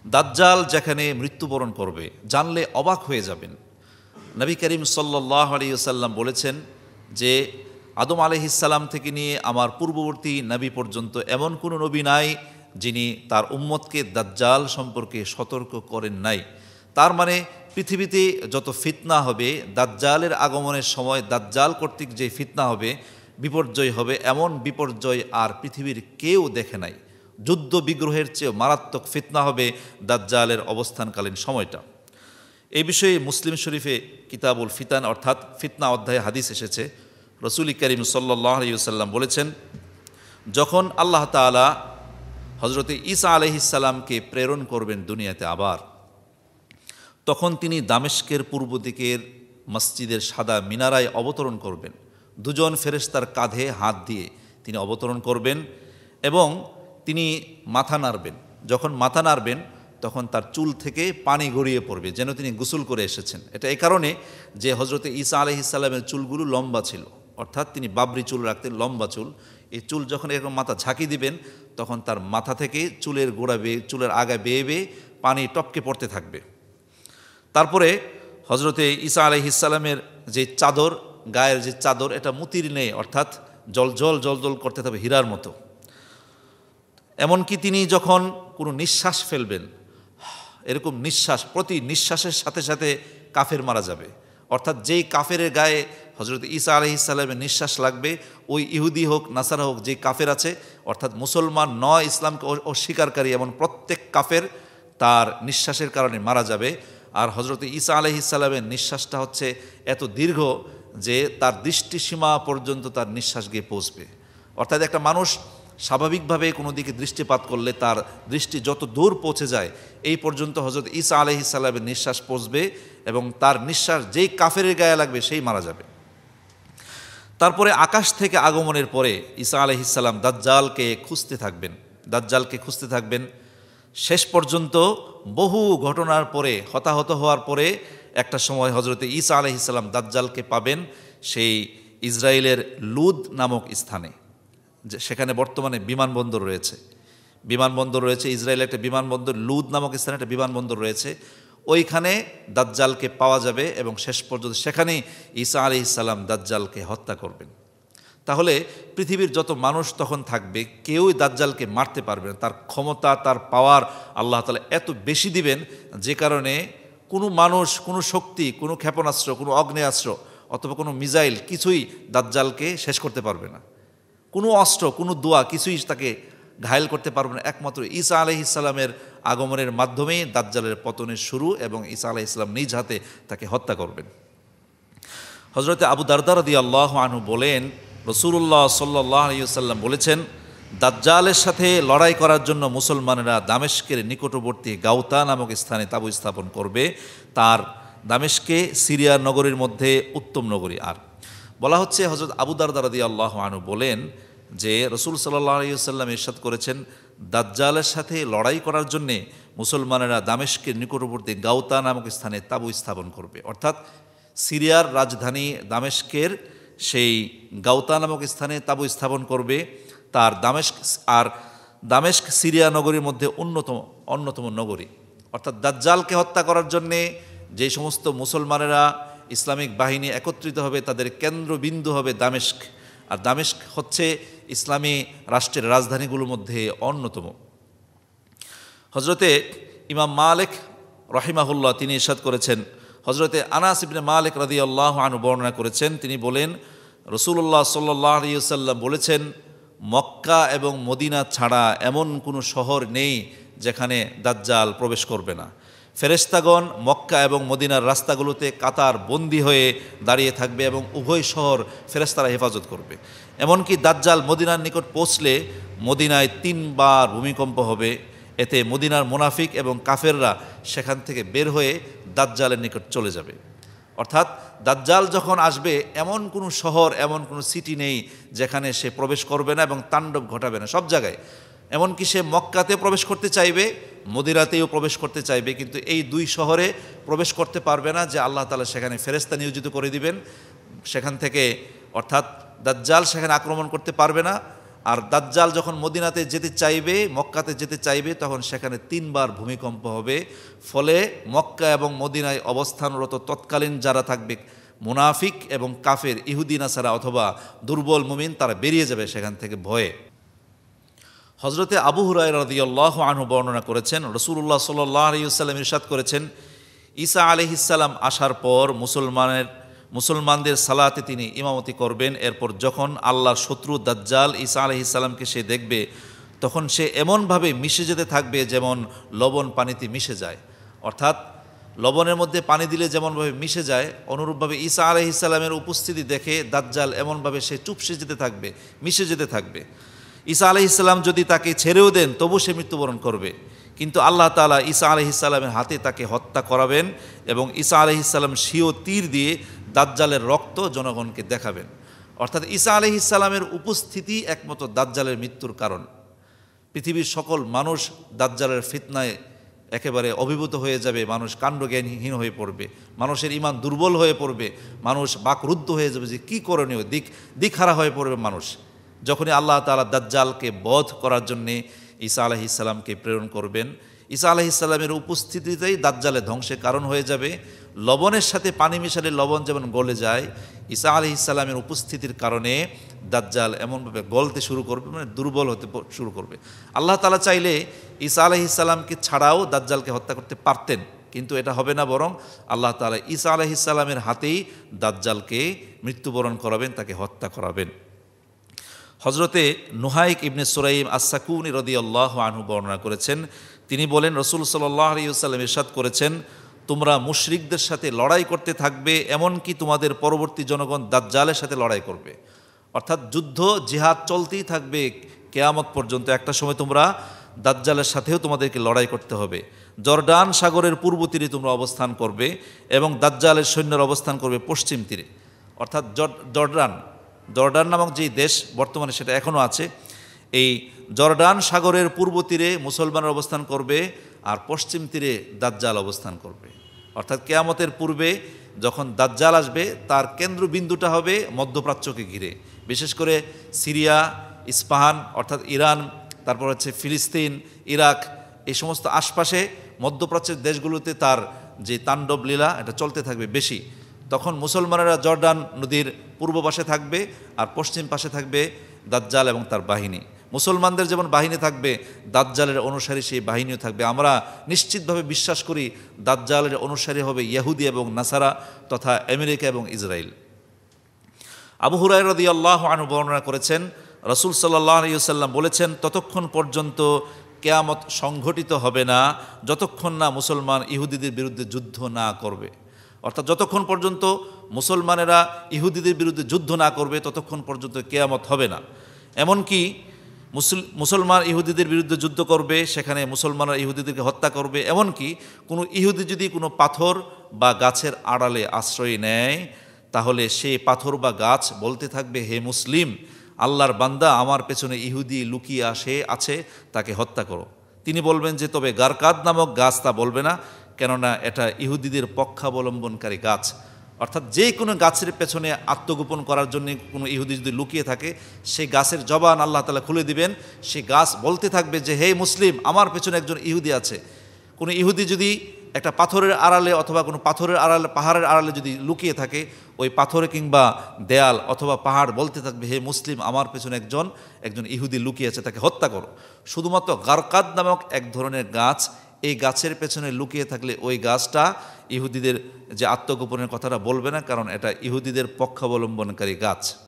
দাজ্জাল যেখানে মৃত্যুবরণ করবে জানলে অবাক হয়ে যাবেন। নবী করিম সাল্লাল্লাহু আলাইহি ওয়াসাল্লাম বলেছেন যে আদম আলাইহিসসালাম থেকে নিয়ে আমার পূর্ববর্তী নবী পর্যন্ত এমন কোনো নবী নাই যিনি তার উম্মতকে দাজ্জাল সম্পর্কে সতর্ক করেন নাই। তার মানে পৃথিবীতে যত ফিতনা হবে, দাজ্জালের আগমনের সময় দাজ্জাল কর্তৃক যে ফিতনা হবে, বিপর্যয় হবে, এমন বিপর্যয় আর পৃথিবীর কেউ দেখে নাই। যুদ্ধ বিগ্রহের চেয়ে মারাত্মক ফিতনা হবে দাজ্জালের অবস্থানকালীন সময়টা। এই বিষয়ে মুসলিম শরীফে কিতাবুল ফিতান অর্থাৎ ফিতনা অধ্যায়ে হাদিস এসেছে। রাসূল করিম সাল্লাল্লাহু আলাইহি ওয়াসাল্লাম বলেছেন, যখন আল্লাহ তাআলা হযরত ঈসা আলাইহিস সালামকে প্রেরণ করবেন দুনিয়াতে আবার, তখন তিনি দামেস্কের পূর্ব দিকের মসজিদের সাদা মিনারায় অবতরণ করবেন। দুজন ফেরেশতার কাঁধে হাত দিয়ে তিনি অবতরণ করবেন এবং তিনি মাথা নাড়বেন। যখন মাথা নাড়বেন তখন তার চুল থেকে পানি গড়িয়ে পড়বে, যেন তিনি গোসল করে এসেছেন। এটা এই কারণে যে হযরত ঈসা আলাইহিস সালামের চুলগুলো লম্বা ছিল, অর্থাৎ তিনি বাবরি চুল রাখতেন, লম্বা চুল। এই চুল যখন এরকম মাথা ঝাঁকি দিবেন তখন তার মাথা থেকে চুলের গোড়া বেয়ে, চুলের আগা বেয়ে বেয়ে পানি টপকে পড়তে থাকবে। তারপরে হযরতে ঈসা আলাইহিস সালামের যে চাদর, গায়ের যে চাদর, এটা মুতির নেই, অর্থাৎ জলজল জলজল করতে থাকবে হীরার মতো। এমনকি তিনি যখন কোনো নিঃশ্বাস ফেলবেন, এরকম নিঃশ্বাস, প্রতি নিঃশ্বাসের সাথে সাথে কাফের মারা যাবে। অর্থাৎ যেই কাফেরের গায়ে হযরত ঈসা আলাইহিস সালামের নিঃশ্বাস লাগবে, ওই ইহুদি হোক নাসারা হোক, যে কাফের আছে অর্থাৎ মুসলমান নয়, ইসলামকে অস্বীকারী, এমন প্রত্যেক কাফের তার নিঃশ্বাসের কারণে মারা যাবে। আর হযরত ঈসা আলাইহিস সালামের নিঃশ্বাসটা হচ্ছে এত দীর্ঘ যে তার দৃষ্টিসীমা পর্যন্ত তার নিঃশ্বাস গিয়ে পৌঁছবে। অর্থাৎ একটা মানুষ স্বাভাবিকভাবে কোনো দিকে দৃষ্টিপাত করলে তার দৃষ্টি যত দূর পৌঁছে যায়, এই পর্যন্ত হযরত ঈসা আলাইহিস সালামের নিঃশ্বাস পৌঁছবে এবং তার নিঃশ্বাস যেই কাফেরের গায়ে লাগবে সেই মারা যাবে। তারপরে আকাশ থেকে আগমনের পরে ঈসা আলাইহিস সালাম দাজ্জালকে খুঁজতে থাকবেন। শেষ পর্যন্ত বহু ঘটনার পরে, হতাহত হওয়ার পরে একটা সময় হযরত ঈসা আলাইহিস সালাম দাজ্জালকে পাবেন সেই ইসরায়েলের লুদ নামক স্থানে। সেখানে বর্তমানে বিমানবন্দর রয়েছে, ইসরায়েলের একটা বিমানবন্দর, লুদ নামক স্থানে একটা বিমানবন্দর রয়েছে। ওইখানে দাজ্জালকে পাওয়া যাবে এবং শেষ পর্যন্ত সেখানেই ঈসা আলাইহিস সালাম দাজ্জালকে হত্যা করবেন। তাহলে পৃথিবীর যত মানুষ তখন থাকবে কেউই দাজ্জালকে মারতে পারবে না। তার ক্ষমতা, তার পাওয়ার আল্লাহ তাআলা এত বেশি দিবেন যে কারণে কোনো মানুষ, কোনো শক্তি, কোনো ক্ষেপণাস্ত্র, কোনো অগ্নেয়াস্ত্র অথবা কোনো মিসাইল কিছুই দাজ্জালকে শেষ করতে পারবে না। কোনো অস্ত্র, কোনো দোয়া কিছুই তাকে ঘায়েল করতে পারবে না। একমাত্র ঈসা আলাইহিস সালামের আগমনের মাধ্যমেই দাজ্জালের পতনের শুরু এবং ঈসা আলাইহিস সালাম নিজ হাতে তাকে হত্যা করবেন। হযরত আবু দারদা রাদিয়াল্লাহু আনহু বলেন, রাসূলুল্লাহ সাল্লাল্লাহু আলাইহি ওয়াসাল্লাম বলেছেন, দাজ্জালের সাথে লড়াই করার জন্য মুসলমানেরা দামেস্কের নিকটবর্তী গাউতা নামক স্থানে তাঁবু স্থাপন করবে। তার দামেস্কে সিরিয়ার নগরীর মধ্যে উত্তম নগরী। আর বলা হচ্ছে, হযরত আবু দারদা রাদিয়াল্লাহু আনহু বলেন যে রাসূল সাল্লাল্লাহু আলাইহি ওয়াসাল্লাম ইরশাদ করেছেন, দাজ্জালের সাথে লড়াই করার জন্যে মুসলমানেরা দামেস্কের নিকটবর্তী গাউতা নামক স্থানে তাঁবু স্থাপন করবে। অর্থাৎ সিরিয়ার রাজধানী দামেস্কের সেই গাউতা নামক স্থানে তাঁবু স্থাপন করবে। তার দামেস্ক সিরিয়া নগরীর মধ্যে অন্যতম নগরী। অর্থাৎ দাজ্জালকে হত্যা করার জন্যে যে সমস্ত মুসলমানেরা, ইসলামিক বাহিনী একত্রিত হবে, তাদের কেন্দ্রবিন্দু হবে দামেস্ক। আর দামেস্ক হচ্ছে ইসলামী রাষ্ট্রের রাজধানীগুলোর মধ্যে অন্যতম। হযরতে ইমাম মালিক রাহিমাহুল্লাহ তিনি ইরশাদ করেছেন, হযরতে আনাস ইবনে মালিক রাদিয়াল্লাহু আনহু বর্ণনা করেছেন, তিনি বলেন রাসূলুল্লাহ সাল্লাল্লাহু আলাইহি ওয়াসাল্লাম বলেছেন, মক্কা এবং মদিনা ছাড়া এমন কোনো শহর নেই যেখানে দাজ্জাল প্রবেশ করবে না। ফেরেশতাগণ মক্কা এবং মদিনার রাস্তাগুলোতে কাতার বন্দী হয়ে দাঁড়িয়ে থাকবে এবং উভয় শহর ফেরেশতারা হেফাজত করবে। এমনকি দাজ্জাল মদিনার নিকট পৌঁছলে মদিনায় 3 বার ভূমিকম্প হবে। এতে মদিনার মুনাফিক এবং কাফেররা সেখান থেকে বের হয়ে দাজ্জালের নিকট চলে যাবে। অর্থাৎ দাজ্জাল যখন আসবে এমন কোনো শহর, এমন কোনো সিটি নেই যেখানে সে প্রবেশ করবে না এবং তাণ্ডব ঘটাবে না। সব জায়গায়, এমনকি সে মক্কাতে প্রবেশ করতে চাইবে, মদিনাতেও প্রবেশ করতে চাইবে, কিন্তু এই 2 শহরে প্রবেশ করতে পারবে না, যে আল্লাহ তাআলা সেখানে ফেরেশতা নিয়োজিত করে দিবেন। সেখান থেকে অর্থাৎ দাজ্জাল সেখানে আক্রমণ করতে পারবে না। আর দাজ্জাল যখন মদিনাতে যেতে চাইবে, মক্কাতে যেতে চাইবে, তখন সেখানে 3 বার ভূমিকম্প হবে। ফলে মক্কা এবং মদিনায় অবস্থানরত তৎকালীন যারা থাকবে মুনাফিক এবং কাফের, ইহুদি নাসারা অথবা দুর্বল মুমিন, তারা বেরিয়ে যাবে সেখান থেকে ভয়ে। হজরতে আবু হুরায়রা রাদিয়াল্লাহু আনহু বর্ণনা করেছেন, রাসূলুল্লাহ সাল্লাল্লাহু আলাইহি ওয়াসাল্লাম ইরশাদ করেছেন, ঈসা আলাইহিস সালাম আসার পর মুসলমানদের সালাতে তিনি ইমামতি করবেন। এরপর যখন আল্লাহর শত্রু দাজ্জাল ঈসা আলাইহিস সালামকে সে দেখবে, তখন সে এমনভাবে মিশে যেতে থাকবে যেমন লবণ পানিতে মিশে যায়। অর্থাৎ লবণের মধ্যে পানি দিলে যেমনভাবে মিশে যায়, অনুরূপভাবে ঈসা আলাইহিস সালামের উপস্থিতি দেখে দাজ্জাল এমনভাবে সে চুপসে যেতে থাকবে, মিশে যেতে থাকবে। ঈসা আলাইহিস সালাম যদি তাকে ছেড়েও দেন, তবু সে মৃত্যুবরণ করবে। কিন্তু আল্লাহ তাআলা ঈসা আলাইহিস সালামের হাতে তাকে হত্যা করাবেন এবং ঈসা আলাইহিস সালাম স্বীয় তীর দিয়ে দাজ্জালের রক্ত জনগণকে দেখাবেন। অর্থাৎ ঈসা আলাইহিস সালামের উপস্থিতি একমাত্র দাজ্জালের মৃত্যুর কারণ। পৃথিবীর সকল মানুষ দাজ্জালের ফিতনায় একেবারে অভিভূত হয়ে যাবে, মানুষ কাণ্ডজ্ঞানহীন হয়ে পড়বে, মানুষের ঈমান দুর্বল হয়ে পড়বে, মানুষ বাকরুদ্ধ হয়ে যাবে যে কী করণীয়, দিকহারা হয়ে পড়বে মানুষ। যখনই আল্লাহ তাআলা দাজ্জালকে বধ করার জন্যে ঈসা আলাইহিস সালামকে প্রেরণ করবেন, ঈসা আলাইহিস সালামের উপস্থিতিতেই দাজ্জালের ধ্বংসের কারণ হয়ে যাবে। লবণের সাথে পানি মিশালে লবণ যেমন গলে যায়, ঈসা আলাইহিস সালামের উপস্থিতির কারণে দাজ্জাল এমনভাবে গলতে শুরু করবে, মানে দুর্বল হতে শুরু করবে। আল্লাহ তাআলা চাইলে ঈসা আলাইহিস সালামকে ছাড়াও দাজ্জালকে হত্যা করতে পারতেন, কিন্তু এটা হবে না, বরং আল্লাহ তাআলা ঈসা আলাইহিস সালামের হাতেই দাজ্জালকে মৃত্যুবরণ করাবেন, তাকে হত্যা করাবেন। হজরতে নুহাইক ইবনে সুরাইম আস-সাকুনি রাদিয়াল্লাহু আনহু বর্ণনা করেছেন, তিনি বলেন, রাসূল সাল্লাল্লাহু আলাইহি ওয়াসাল্লাম ইরশাদ করেছেন, তোমরা মুশরিকদের সাথে লড়াই করতে থাকবে, এমনকি তোমাদের পরবর্তী জনগণ দাজ্জালের সাথে লড়াই করবে। অর্থাৎ যুদ্ধ জিহাদ চলতেই থাকবে কিয়ামত পর্যন্ত। একটা সময় তোমরা দাজ্জালের সাথেও তোমাদেরকে লড়াই করতে হবে। জর্ডান সাগরের পূর্ব তীরে তোমরা অবস্থান করবে এবং দাজ্জালের সৈন্যরা অবস্থান করবে পশ্চিম তীরে। অর্থাৎ জর্ডান নামক যেই দেশ বর্তমানে সেটা এখনও আছে, এই জর্ডান সাগরের পূর্ব তীরে মুসলমানরা অবস্থান করবে আর পশ্চিম তীরে দাজ্জাল অবস্থান করবে। অর্থাৎ কিয়ামতের পূর্বে যখন দাজ্জাল আসবে, তার কেন্দ্রবিন্দুটা হবে মধ্যপ্রাচ্যকে ঘিরে, বিশেষ করে সিরিয়া, ইস্পাহান অর্থাৎ ইরান, তারপর হচ্ছে ফিলিস্তিন, ইরাক, এই সমস্ত আশপাশে মধ্যপ্রাচ্যের দেশগুলোতে তার যে তাণ্ডব লীলা এটা চলতে থাকবে বেশি। তখন মুসলমানেরা জর্ডান নদীর পূর্ব পাশে থাকবে আর পশ্চিম পাশে থাকবে দাজ্জাল এবং তার বাহিনী। মুসলমানদের যেমন বাহিনী থাকবে, দাজ্জালের অনুসারী সেই বাহিনীও থাকবে। আমরা নিশ্চিতভাবে বিশ্বাস করি দাজ্জালের অনুসারী হবে ইহুদি এবং নাসারা তথা আমেরিকা এবং ইসরায়েল। আবু হুরায়রা রাদিয়াল্লাহু আনহু বর্ণনা করেছেন, রাসূল সাল্লাল্লাহু আলাইহি ওয়াসাল্লাম বলেছেন, ততক্ষণ পর্যন্ত কিয়ামত সংঘটিত হবে না যতক্ষণ না মুসলমান ইহুদিদের বিরুদ্ধে যুদ্ধ না করবে। অর্থাৎ যতক্ষণ পর্যন্ত মুসলমানেরা ইহুদিদের বিরুদ্ধে যুদ্ধ না করবে ততক্ষণ পর্যন্ত কিয়ামত হবে না। এমনকি মুসলমান ইহুদিদের বিরুদ্ধে যুদ্ধ করবে, সেখানে মুসলমানরা ইহুদিদেরকে হত্যা করবে। এমনকি কোনো ইহুদি যদি কোনো পাথর বা গাছের আড়ালে আশ্রয় নেয়, তাহলে সেই পাথর বা গাছ বলতে থাকবে, হে মুসলিম, আল্লাহর বান্দা, আমার পেছনে ইহুদি লুকিয়ে আছে, তাকে হত্যা করো। তিনি বলবেন যে তবে গারকাদ নামক গাছ, তা বলবে না, কেননা এটা ইহুদিদের পক্ষাবলম্বনকারী গাছ। অর্থাৎ যে কোনো গাছের পেছনে আত্মগোপন করার জন্য কোনো ইহুদি যদি লুকিয়ে থাকে, সেই গাছের জবান আল্লাহ তাআলা খুলে দিবেন। সেই গাছ বলতে থাকবে যে হে মুসলিম, আমার পেছনে একজন ইহুদি আছে। কোনো ইহুদি যদি একটা পাথরের আড়ালে অথবা কোনো পাথরের আড়ালে, পাহাড়ের আড়ালে যদি লুকিয়ে থাকে, ওই পাথরে কিংবা দেয়াল অথবা পাহাড় বলতে থাকবে, হে মুসলিম, আমার পেছনে একজন ইহুদি লুকিয়ে আছে, তাকে হত্যা করো। শুধুমাত্র গারকাদ নামক এক ধরনের গাছ, এই গাছের পেছনে লুকিয়ে থাকলে ওই গাছটা ইহুদিদের যে আত্মগোপনের কথাটা বলবে না, কারণ এটা ইহুদিদের পক্ষাবলম্বনকারী গাছ।